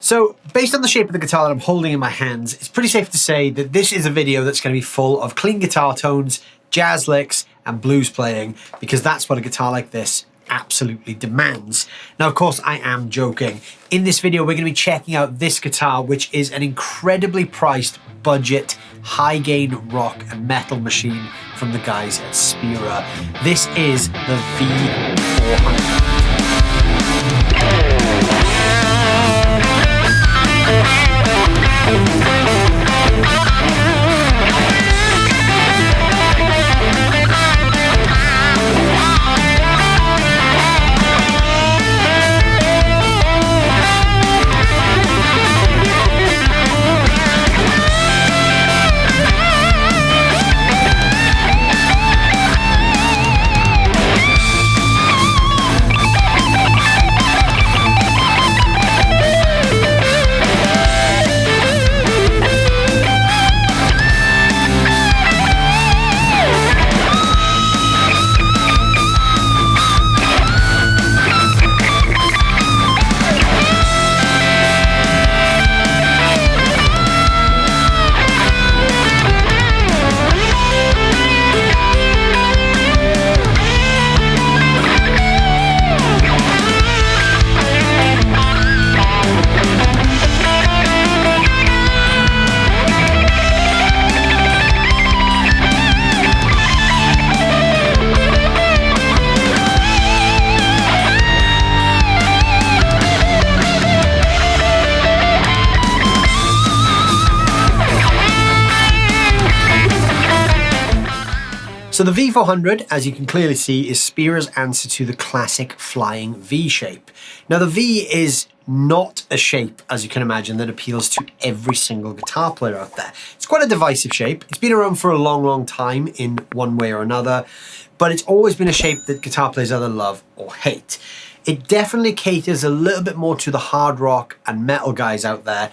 So based on the shape of the guitar that I'm holding in my hands, it's pretty safe to say that this is a video that's going to be full of clean guitar tones, jazz licks, and blues playing, because that's what a guitar like this absolutely demands. Now, of course, I am joking. In this video, we're going to be checking out this guitar, which is an incredibly priced, budget, high-gain rock and metal machine from the guys at Spira. This is the V-400. So the V-400, as you can clearly see, is Spira's answer to the classic flying V shape. Now the V is not a shape, as you can imagine, that appeals to every single guitar player out there. It's quite a divisive shape. It's been around for a long, long time in one way or another, but it's always been a shape that guitar players either love or hate. It definitely caters a little bit more to the hard rock and metal guys out there.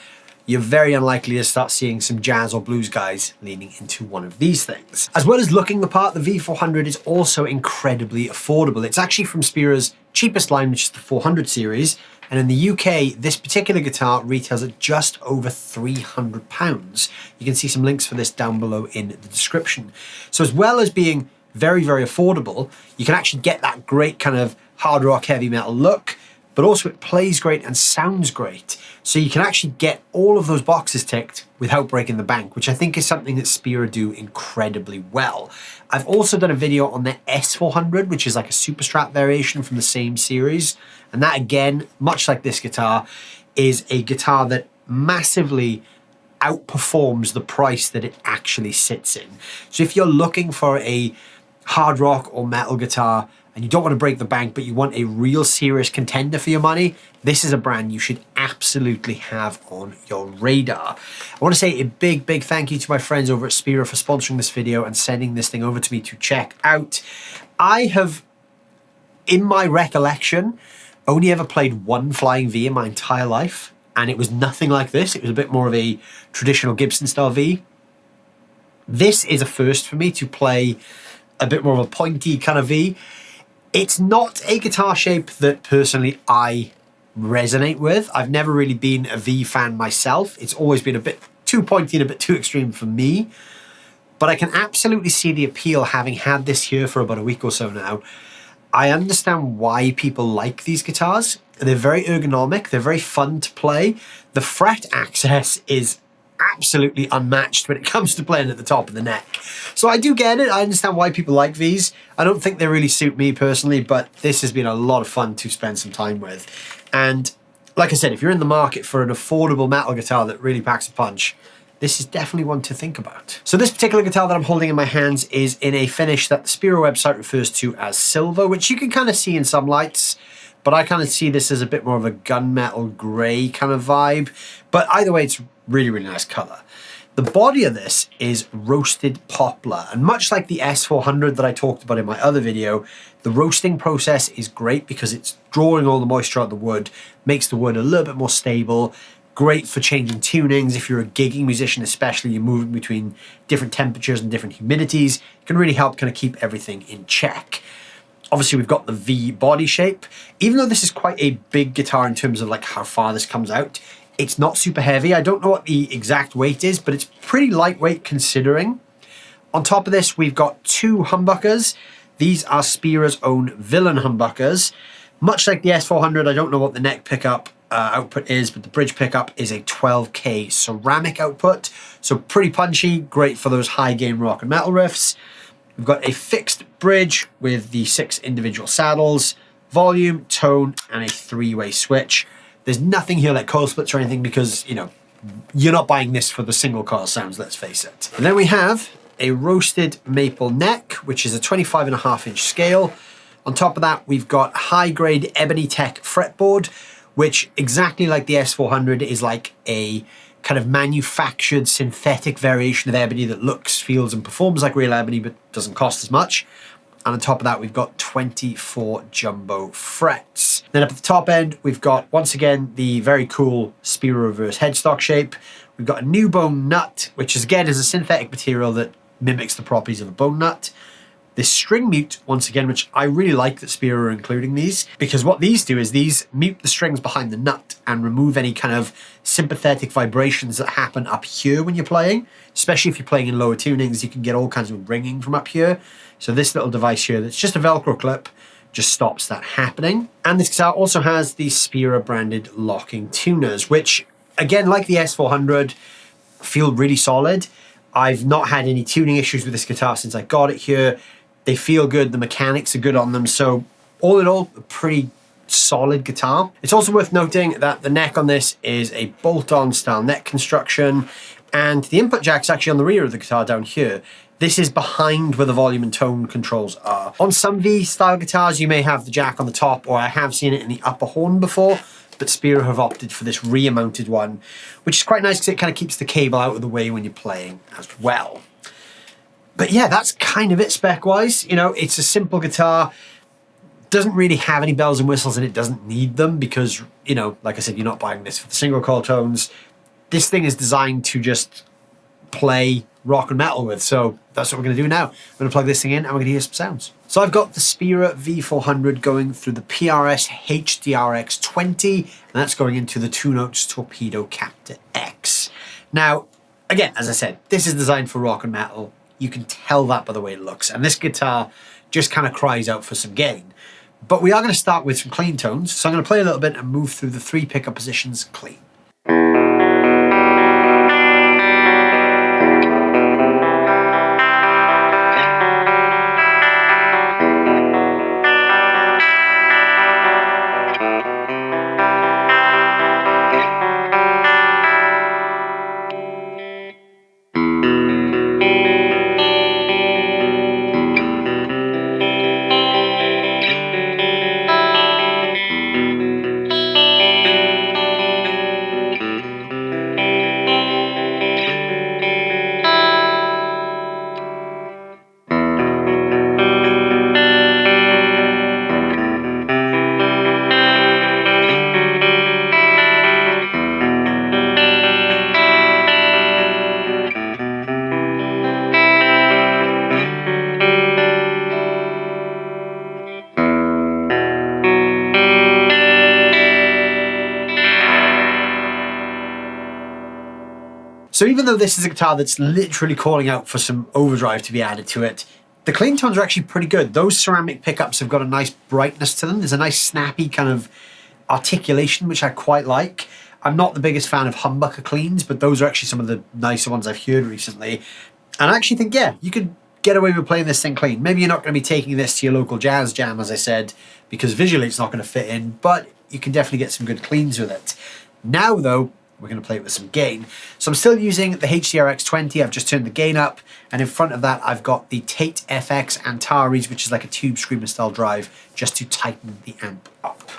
You're very unlikely to start seeing some jazz or blues guys leaning into one of these things. As well as looking the part, the V-400 is also incredibly affordable. It's actually from Spira's cheapest line, which is the 400 series. And in the UK, this particular guitar retails at just over £300. You can see some links for this down below in the description. So as well as being very, very affordable, you can actually get that great kind of hard rock, heavy metal look, but also it plays great and sounds great. So you can actually get all of those boxes ticked without breaking the bank, which I think is something that Spira do incredibly well. I've also done a video on the S400, which is like a super strat variation from the same series. And that, again, much like this guitar, is a guitar that massively outperforms the price that it actually sits in. So if you're looking for a hard rock or metal guitar and you don't want to break the bank, but you want a real serious contender for your money, this is a brand you should absolutely have on your radar. I want to say a big, big thank you to my friends over at Spira for sponsoring this video and sending this thing over to me to check out. I have, in my recollection, only ever played one flying V in my entire life, and it was nothing like this. It was a bit more of a traditional Gibson style V. This is a first for me to play a bit more of a pointy kind of V. It's not a guitar shape that personally I resonate with. I've never really been a V fan myself. It's always been a bit too pointy and a bit too extreme for me. But I can absolutely see the appeal, having had this here for about a week or so now. I understand why people like these guitars. They're very ergonomic. They're very fun to play. The fret access is absolutely unmatched when it comes to playing at the top of the neck. So I do get it. I understand why people like these. I don't think they really suit me personally, but this has been a lot of fun to spend some time with. And like I said, if you're in the market for an affordable metal guitar that really packs a punch, this is definitely one to think about. So this particular guitar that I'm holding in my hands is in a finish that the Spira website refers to as silver, which you can kind of see in some lights, but I kind of see this as a bit more of a gunmetal gray kind of vibe. But either way, it's really, really nice color. The body of this is roasted poplar, and much like the S400 that I talked about in my other video, the roasting process is great because it's drawing all the moisture out of the wood, makes the wood a little bit more stable, great for changing tunings. If you're a gigging musician especially, you're moving between different temperatures and different humidities, it can really help kind of keep everything in check. Obviously, we've got the V body shape. Even though this is quite a big guitar in terms of like how far this comes out, It's not super heavy. I don't know what the exact weight is, but it's pretty lightweight considering. On top of this, we've got two humbuckers. These are Spira's own villain humbuckers. Much like the S400, I don't know what the neck pickup output is, but the bridge pickup is a 12K ceramic output. So pretty punchy, great for those high gain rock and metal riffs. We've got a fixed bridge with the 6 individual saddles, volume, tone, and a 3-way switch. There's nothing here like coil splits or anything because, you know, you're not buying this for the single coil sounds, let's face it. And then we have a roasted maple neck, which is a 25.5-inch scale. On top of that, we've got high-grade Ebony Tech fretboard, which exactly like the S400 is like a kind of manufactured synthetic variation of ebony that looks, feels, and performs like real ebony, but doesn't cost as much. And on top of that, we've got 24 jumbo frets. Then up at the top end, we've got, once again, the very cool Spira reverse headstock shape. We've got a new bone nut, which is, again, is a synthetic material that mimics the properties of a bone nut. This string mute, once again, which I really like that Spira are including these, because what these do is these mute the strings behind the nut and remove any kind of sympathetic vibrations that happen up here when you're playing. Especially if you're playing in lower tunings, you can get all kinds of ringing from up here. So this little device here, that's just a Velcro clip, just stops that happening. And this guitar also has the Spira branded locking tuners, which, again, like the S400, feel really solid. I've not had any tuning issues with this guitar since I got it here. They feel good, the mechanics are good on them, so all in all, a pretty solid guitar. It's also worth noting that the neck on this is a bolt-on style neck construction, and the input jack's actually on the rear of the guitar down here. This is behind where the volume and tone controls are. On some V-style guitars, you may have the jack on the top, or I have seen it in the upper horn before, but Spira have opted for this rear-mounted one, which is quite nice because it kind of keeps the cable out of the way when you're playing as well. But yeah, that's kind of it spec-wise. You know, it's a simple guitar, doesn't really have any bells and whistles, and it doesn't need them because, you know, like I said, you're not buying this for the single coil tones. This thing is designed to just play rock and metal with, so that's what we're going to do now. I'm going to plug this thing in and we're going to hear some sounds. So I've got the Spira V-400 going through the PRS HDRX 20, and that's going into the 2-Notes Torpedo Captor X. Now, again, as I said, this is designed for rock and metal. You can tell that by the way it looks, and this guitar just kind of cries out for some gain. But we are going to start with some clean tones, so I'm going to play a little bit and move through the 3 pickup positions clean. So even though this is a guitar that's literally calling out for some overdrive to be added to it, the clean tones are actually pretty good. Those ceramic pickups have got a nice brightness to them. There's a nice snappy kind of articulation, which I quite like. I'm not the biggest fan of humbucker cleans, but those are actually some of the nicer ones I've heard recently. And I actually think, yeah, you could get away with playing this thing clean. Maybe you're not going to be taking this to your local jazz jam, as I said, because visually it's not going to fit in, but you can definitely get some good cleans with it. Now, though, we're going to play it with some gain. So I'm still using the HDRX 20. I've just turned the gain up. And in front of that, I've got the Tate FX Antares, which is like a tube screamer style drive, just to tighten the amp up.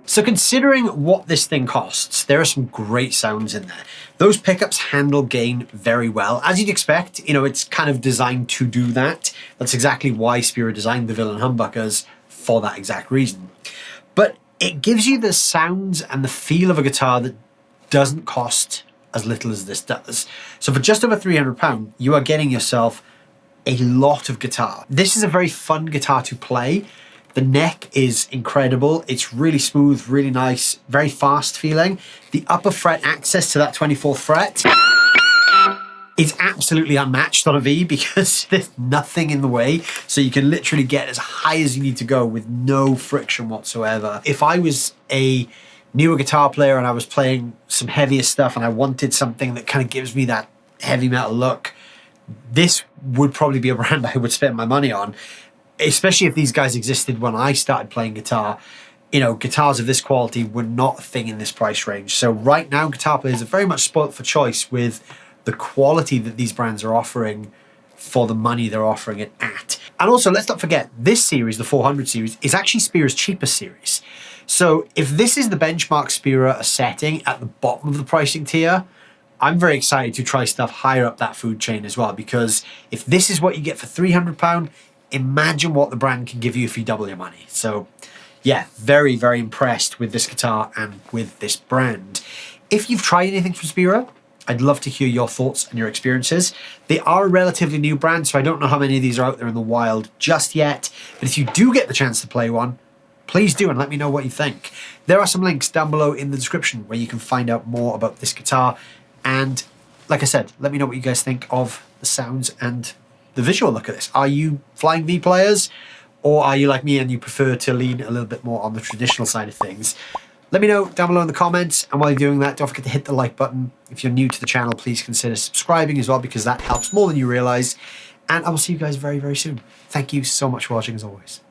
So considering what this thing costs, there are some great sounds in there. Those pickups handle gain very well. As you'd expect, you know, it's kind of designed to do that. That's exactly why Spira designed the villain humbuckers, for that exact reason. But it gives you the sounds and the feel of a guitar that doesn't cost as little as this does. So for just over £300, you are getting yourself a lot of guitar. This is a very fun guitar to play. The neck is incredible. It's really smooth, really nice, very fast feeling. The upper fret access to that 24th fret is absolutely unmatched on a V because there's nothing in the way. So you can literally get as high as you need to go with no friction whatsoever. If I was a newer guitar player and I was playing some heavier stuff and I wanted something that kind of gives me that heavy metal look, this would probably be a brand I would spend my money on, especially if these guys existed when I started playing guitar. You know, guitars of this quality were not a thing in this price range. So right now, guitar players are very much spoilt for choice with the quality that these brands are offering for the money they're offering it at. And also, let's not forget, this series, the 400 series, is actually Spira's cheapest series. So if this is the benchmark Spira are setting at the bottom of the pricing tier, I'm very excited to try stuff higher up that food chain as well, because if this is what you get for £300, imagine what the brand can give you if you double your money. So yeah, very, very impressed with this guitar and with this brand. If you've tried anything from Spira, I'd love to hear your thoughts and your experiences. They are a relatively new brand, so I don't know how many of these are out there in the wild just yet. But if you do get the chance to play one, please do and let me know what you think. There are some links down below in the description where you can find out more about this guitar. And like I said, let me know what you guys think of the sounds and the visual look at this. Are you Flying V players, or are you like me and you prefer to lean a little bit more on the traditional side of things? Let me know down below in the comments, and while you're doing that, don't forget to hit the like button. If you're new to the channel, please consider subscribing as well, because that helps more than you realize. And I will see you guys very, very soon. Thank you so much for watching as always.